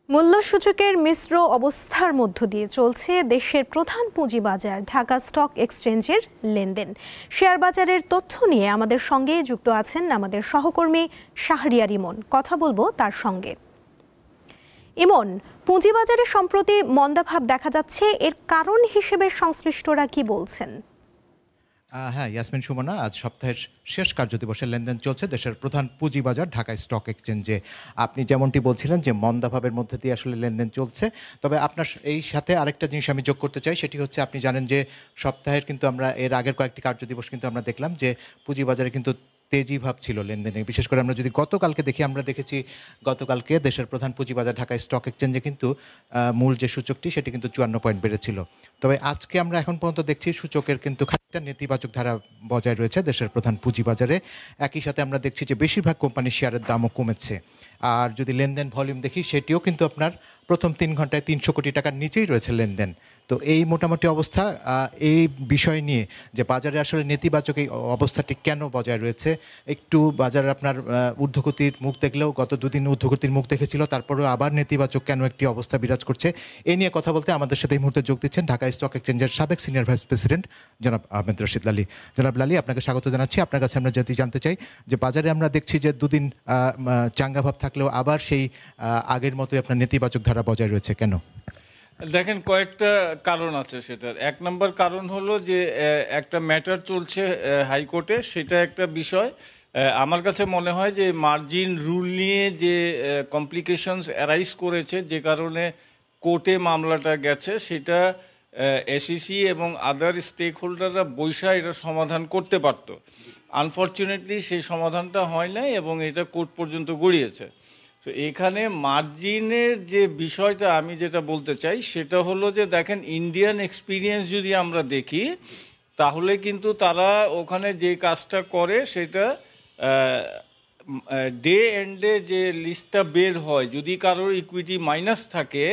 মূল্যসূচকের মিশ্র অবস্থার মধ্য দিয়ে চলছে দেশের প্রধান পুঁজিবাজার ঢাকা স্টক এক্সচেঞ্জের লেনদেন। শেয়ার বাজারের তথ্য নিয়ে আমাদের সঙ্গে যুক্ত আছেন আমাদের সহকর্মী শাহরিয়ার ইমন। কথা বলবো তার সঙ্গে। ইমন, পুঁজিবাজারে সম্প্রতি মন্দাভাব দেখা যাচ্ছে, এর কারণ হিসেবে সংশ্লিষ্টরা কি বলছেন? হ্যাঁ ইয়াসমিন সুমনা, আজ সপ্তাহের শেষ কার্যদিবসের লেনদেন চলছে দেশের প্রধান পুঁজিবাজার ঢাকা স্টক এক্সচেঞ্জে। আপনি যেমনটি বলছিলেন যে মন্দাভাবের মধ্যে দিয়ে আসলে লেনদেন চলছে, তবে আপনার এই সাথে আরেকটা জিনিস আমি যোগ করতে চাই, সেটি হচ্ছে আপনি জানেন যে সপ্তাহের কিন্তু আমরা এর আগের কয়েকটি কার্যদিবস কিন্তু আমরা দেখলাম যে পুঁজিবাজারে কিন্তু তেজি ভাব ছিল লেনদেনে। বিশেষ করে আমরা যদি গতকালকে দেখি, আমরা দেখেছি গতকালকে দেশের প্রধান পুঁজিবাজার ঢাকা স্টক এক্সচেঞ্জে কিন্তু মূল যে সূচকটি সেটি কিন্তু 54 পয়েন্ট বেড়েছিল। তবে আজকে আমরা এখন পর্যন্ত দেখছি সূচকের কিন্তু খানিকটা নেতিবাচক ধারা বজায় রয়েছে দেশের প্রধান পুঁজিবাজারে। একই সাথে আমরা দেখছি যে বেশিরভাগ কোম্পানির শেয়ারের দামও কমেছে। আর যদি লেনদেন ভলিউম দেখি, সেটিও কিন্তু আপনার প্রথম 3 ঘন্টায় 300 কোটি টাকার নিচেই রয়েছে লেনদেন। তো এই মোটামুটি অবস্থা। এই বিষয় নিয়ে যে বাজারে আসলে নেতিবাচক এই অবস্থাটি কেন বজায় রয়েছে, একটু বাজারে আপনার ঊর্ধ্বগতির মুখ দেখলেও গত দুদিন ঊর্ধ্বগতির মুখ দেখেছিল, তারপরেও আবার নেতিবাচক কেন একটি অবস্থা বিরাজ করছে, এ নিয়ে কথা বলতে আমাদের সাথে এই মুহূর্তে যোগ দিচ্ছেন ঢাকা স্টক এক্সচেঞ্জের সাবেক সিনিয়র ভাইস প্রেসিডেন্ট জনাব আহমেদ রশিদ লালী। জনাব লালী, আপনাকে স্বাগত জানাচ্ছি। আপনার কাছে আমরা যদি জানতে চাই যে বাজারে আমরা দেখছি যে দুদিন চাঙ্গাভাব থাকলেও আবার সেই আগের মতোই আপনার নেতিবাচক ধারা বজায় রয়েছে, কেন? দেখেন, কয়েকটা কারণ আছে সেটার। এক নম্বর কারণ হলো যে একটা ম্যাটার চলছে হাইকোর্টে, সেটা একটা বিষয়। আমার কাছে মনে হয় যে মার্জিন রুল নিয়ে যে কমপ্লিকেশনস অ্যারাইজ করেছে, যে কারণে কোর্টে মামলাটা গেছে, সেটা এসইসি এবং আদার স্টেক হোল্ডাররা বৈশা এটা সমাধান করতে পারত। আনফর্চুনেটলি সেই সমাধানটা হয় নাই এবং এটা কোর্ট পর্যন্ত গড়িয়েছে। তো এখানে মার্জিনের যে বিষয়টা আমি যেটা বলতে চাই সেটা হলো যে দেখেন, ইন্ডিয়ান এক্সপিরিয়েন্স যদি আমরা দেখি, তাহলে কিন্তু তারা ওখানে যে কাজটা করে সেটা ডে এন্ডে যে লিস্টটা বের হয়, যদি কারোর ইকুইটি মাইনাস থাকে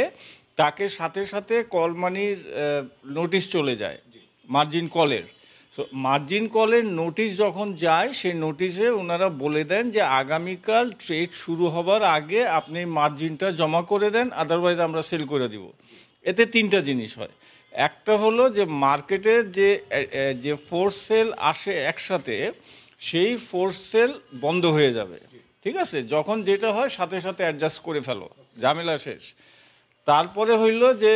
তাকে সাথে সাথে কল মানির নোটিশ চলে যায়, মার্জিন কলের। সো মার্জিন কলের নোটিশ যখন যায়, সেই নোটিশে ওনারা বলে দেন যে আগামীকাল ট্রেড শুরু হবার আগে আপনি মার্জিনটা জমা করে দেন, আদারওয়াইজ আমরা সেল করে দিব। এতে তিনটা জিনিস হয়। একটা হলো যে মার্কেটে যে ফোর্স সেল আসে একসাথে, সেই ফোর্স সেল বন্ধ হয়ে যাবে। ঠিক আছে, যখন যেটা হয় সাথে সাথে অ্যাডজাস্ট করে ফেলো, ঝামেলা শেষ। তারপরে হইল যে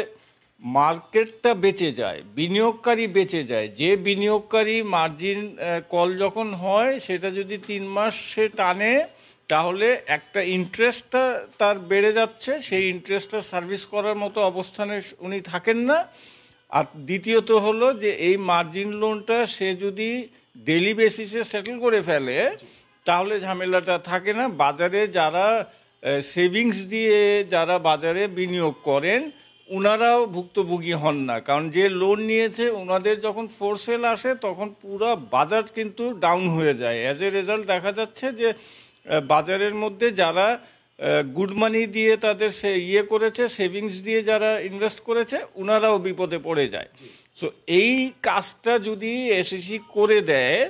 মার্কেটটা বেঁচে যায়, বিনিয়োগকারী বেঁচে যায়। যে বিনিয়োগকারী মার্জিন কল যখন হয় সেটা যদি 3 মাস সে টানে, তাহলে একটা ইন্টারেস্টটা তার বেড়ে যাচ্ছে, সেই ইন্টারেস্টটা সার্ভিস করার মতো অবস্থানে উনি থাকেন না। আর দ্বিতীয়ত হলো যে এই মার্জিন লোনটা সে যদি ডেইলি বেসিসে সেটেল করে ফেলে, তাহলে ঝামেলাটা থাকে না। বাজারে যারা সেভিংস দিয়ে যারা বাজারে বিনিয়োগ করেন, ওনারাও ভুক্তভোগী হন না, কারণ যে লোন নিয়েছে ওনাদের যখন ফোর্স সেল আসে তখন পুরো বাজার কিন্তু ডাউন হয়ে যায়। অ্যাজ এ রেজাল্ট দেখা যাচ্ছে যে বাজারের মধ্যে যারা গুড মানি দিয়ে তাদের করেছে, সেভিংস দিয়ে যারা ইনভেস্ট করেছে, ওনারাও বিপদে পড়ে যায়। সো এই কাজটা যদি এসএসসি করে দেয়,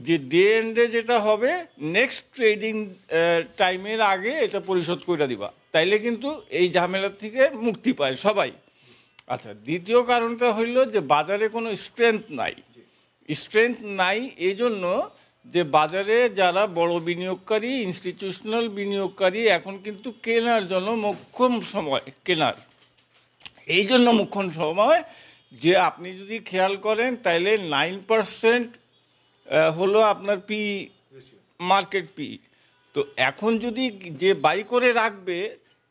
যে ডে এন্ডে যেটা হবে নেক্সট ট্রেডিং টাইমের আগে এটা পরিশোধ করে দিবা, তাইলে কিন্তু এই ঝামেলার থেকে মুক্তি পায় সবাই। আচ্ছা, দ্বিতীয় কারণটা হইল যে বাজারে কোনো স্ট্রেংথ নাই। এই জন্য যে বাজারে যারা বড় বিনিয়োগকারী, ইনস্টিটিউশনাল বিনিয়োগকারী এখন কিন্তু কেনার জন্য মোক্ষম সময়, এই জন্য মোক্ষম সময় যে আপনি যদি খেয়াল করেন তাইলে 9% হলো আপনার মার্কেট পি। তো এখন যদি যে বাই করে রাখবে,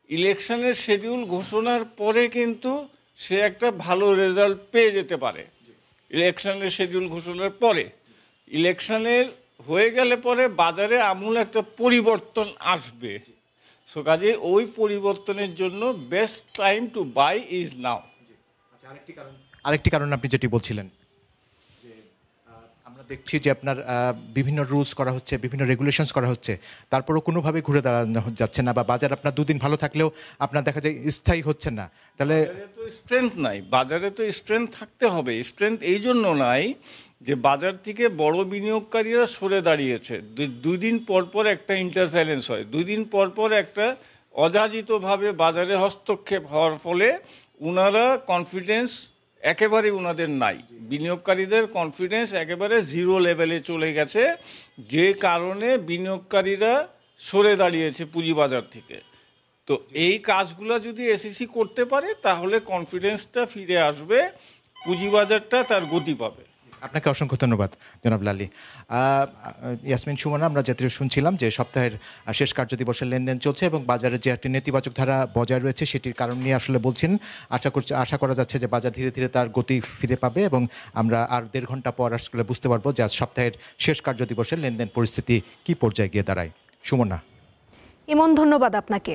ইলেকশনের শিডিউল ঘোষণার পরে কিন্তু সে একটা ভালো রেজাল্ট পেয়ে যেতে পারে। ইলেকশনের শিডিউল ঘোষণার পরে, ইলেকশনের হয়ে গেলে পরে বাজারে আমূল একটা পরিবর্তন আসবে। সো কাজে ওই পরিবর্তনের জন্য best time to buy is now. আরেকটি কারণ আপনি যেটি বলছিলেন, দেখছি যে আপনার বিভিন্ন রুলস করা হচ্ছে, বিভিন্ন রেগুলেশনস করা হচ্ছে, তারপরও কোনোভাবে ঘুরে দাঁড়ানো যাচ্ছে না, বা বাজার আপনার দুদিন ভালো থাকলেও আপনার দেখা যায় স্থায়ী হচ্ছে না। তাহলে তো স্ট্রেংথ নাই, বাজারে তো স্ট্রেংথ থাকতে হবে। স্ট্রেংথ এই জন্য নাই যে বাজার থেকে বড় বিনিয়োগকারীরা সরে দাঁড়িয়েছে। 2 দিন পর পর একটা ইন্টারফারেন্স হয়, 2 দিন পর পর একটা অযাচিতভাবে বাজারে হস্তক্ষেপ হওয়ার ফলে ওনারা কনফিডেন্স একেবারে ওনাদের নাই, বিনিয়োগকারীদের কনফিডেন্স একেবারে জিরো লেভেলে চলে গেছে, যে কারণে বিনিয়োগকারীরা সরে দাঁড়িয়েছে পুঁজিবাজার থেকে। তো এই কাজগুলো যদি এসইসি করতে পারে তাহলে কনফিডেন্সটা ফিরে আসবে, পুঁজিবাজারটা তার গতি পাবে। আপনাকে অসংখ্য ধন্যবাদ জনাব লালী। ইয়াসমিন সুমনা, আমরা যেটা শুনছিলাম যে সপ্তাহের শেষ কার্যদিবসের লেনদেন চলছে এবং বাজারে যে একটি নেতিবাচক ধারা বজায় রয়েছে সেটির কারণ নিয়ে আসলে বলছেন। আশা করা যাচ্ছে যে বাজার ধীরে ধীরে তার গতি ফিরে পাবে এবং আমরা আর 1.5 ঘন্টা পর আসলে বুঝতে পারবো যে আজ সপ্তাহের শেষ কার্যদিবসের লেনদেন পরিস্থিতি কি পর্যায়ে গিয়ে দাঁড়ায়। সুমনা। ইমন, ধন্যবাদ আপনাকে।